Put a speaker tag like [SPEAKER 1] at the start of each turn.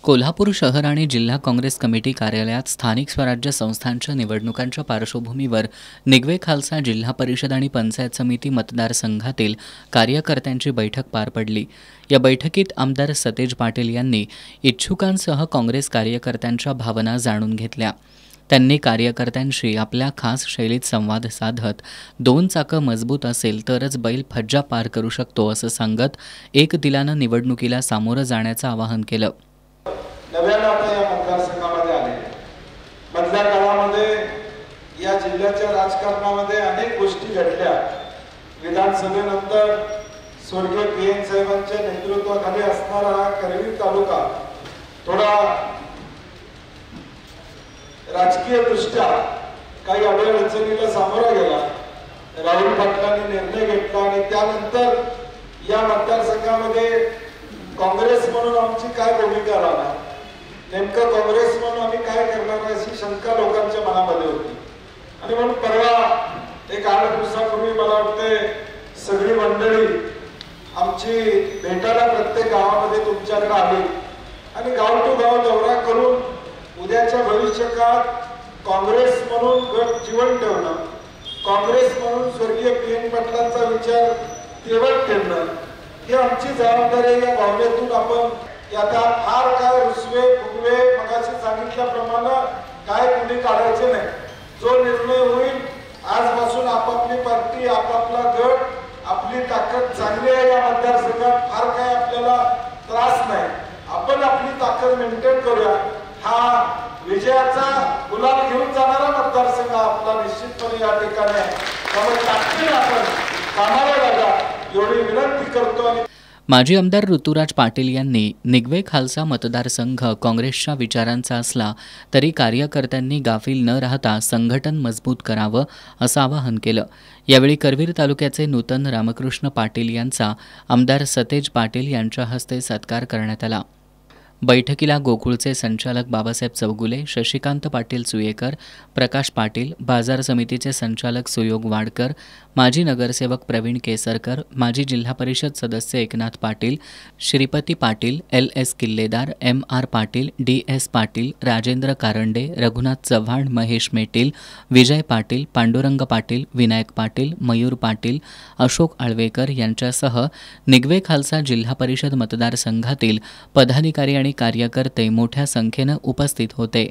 [SPEAKER 1] कोल्हापूर शहर आणि जिल्हा काँग्रेस कमिटी कार्यालयात स्थानिक स्वराज्य संस्थांच्या निवडणुकांच्या पार्श्वभूमीवर निगवे खालसा जिल्हा परिषद आणि पंचायत समिती मतदारसंघातील कार्यकर्त्यांची बैठक पार पडली। या बैठकीत आमदार सतेज पाटील यांनी इच्छुकांसह काँग्रेस कार्यकर्त्यांच्या भावना जाणून घेतल्या। त्यांनी कार्यकर्त्यांशी आपल्या खास शैलीत संवाद साधत दोन चाकं मजबूत असेल तरच बैल फज्जा पार करू शकतो असं सांगत एक दिलानं निवडणुकीला सामोरं जाण्याचं आवाहन केलं।
[SPEAKER 2] नव्यानं आता या मतदारसंघामध्ये आले। मधल्या काळामध्ये या जिल्ह्याच्या राजकारणामध्ये अनेक गोष्टी घडल्या। विधानसभेनंतर स्वर्गीय पीएन साहेबांच्या नेतृत्वाखाली असणारा करवीर तालुका थोडा राजकीय दृष्ट्या काही अडचणीला सामोरा गेला। राहुल पाटलांनी निर्णय घेतला आणि त्यानंतर या मतदारसंघामध्ये काँग्रेस म्हणून आमची काय भूमिका राहणार, नेमकं काँग्रेस म्हणून आम्ही काय करणार अशी शंका लोकांच्या मनामध्ये होती। आणि म्हणून परवा एक 8 दिवसापूर्वी मला वाटते सगळी मंडळी आमची भेटायला प्रत्येक गावामध्ये तुमच्याकडे आली आणि गाव टू गाव दौरा करून उद्याच्या भविष्यकाळात काँग्रेस म्हणून गट जीवन ठेवणं, काँग्रेस म्हणून स्वर्गीय पीएन पाटलांचा विचार तेवढ ठेवणं ही आमची जबाबदारी। या भावनेतून आपण आता फार काय रुसवे फुगवे मगाशी सांगितल्याप्रमाणे काय कुणी काढायचे नाही। जो निर्णय होईल आजपासून आपापली पार्टी आपापला गट आपली ताकद चांगली आहे। या मतदारसंघात फार काय आपल्याला त्रास नाही, आपण आपली ताकद मेंटेन करूया। हा विजयाचा गुलाल घेऊन जाणारा मतदारसंघ आपला निश्चितपणे या ठिकाणी आहे। त्यामुळे ताकदीने आपण कामाला लागा एवढी विनंती करतो।
[SPEAKER 1] माजी आमदार ऋतुराज पाटील यांनी निगवे खालसा मतदारसंघ काँग्रेसच्या विचारांचा असला तरी कार्यकर्त्यांनी गाफील न राहता संघटन मजबूत करावं असं आवाहन केलं। यावेळी करवीर तालुक्याचे नूतन रामकृष्ण पाटील यांचा आमदार सतेज पाटील यांच्या हस्ते सत्कार करण्यात आला। बैठकीला गोकुळचे संचालक बाबासाहेब चौगुले, शशिकांत पाटील सुयेकर, प्रकाश पाटील, बाजार समितीचे संचालक सुयोग वाडकर, माजी नगरसेवक प्रवीण केसरकर, माजी जिल्हा परिषद सदस्य एकनाथ पाटील, श्रीपती पाटील, LS किल्लेदार, MR पाटील, DS पाटील, राजेंद्र कारंडे, रघुनाथ चव्हाण, महेश मेटील, विजय पाटील, पांडुरंग पाटील, विनायक पाटील, मयूर पाटील, अशोक आळवेकर यांच्यासह निगवे खालसा जिल्हा परिषद मतदारसंघातील पदाधिकारी आणि कार्यकर्ते मोठ्या संख्येनं उपस्थित होते।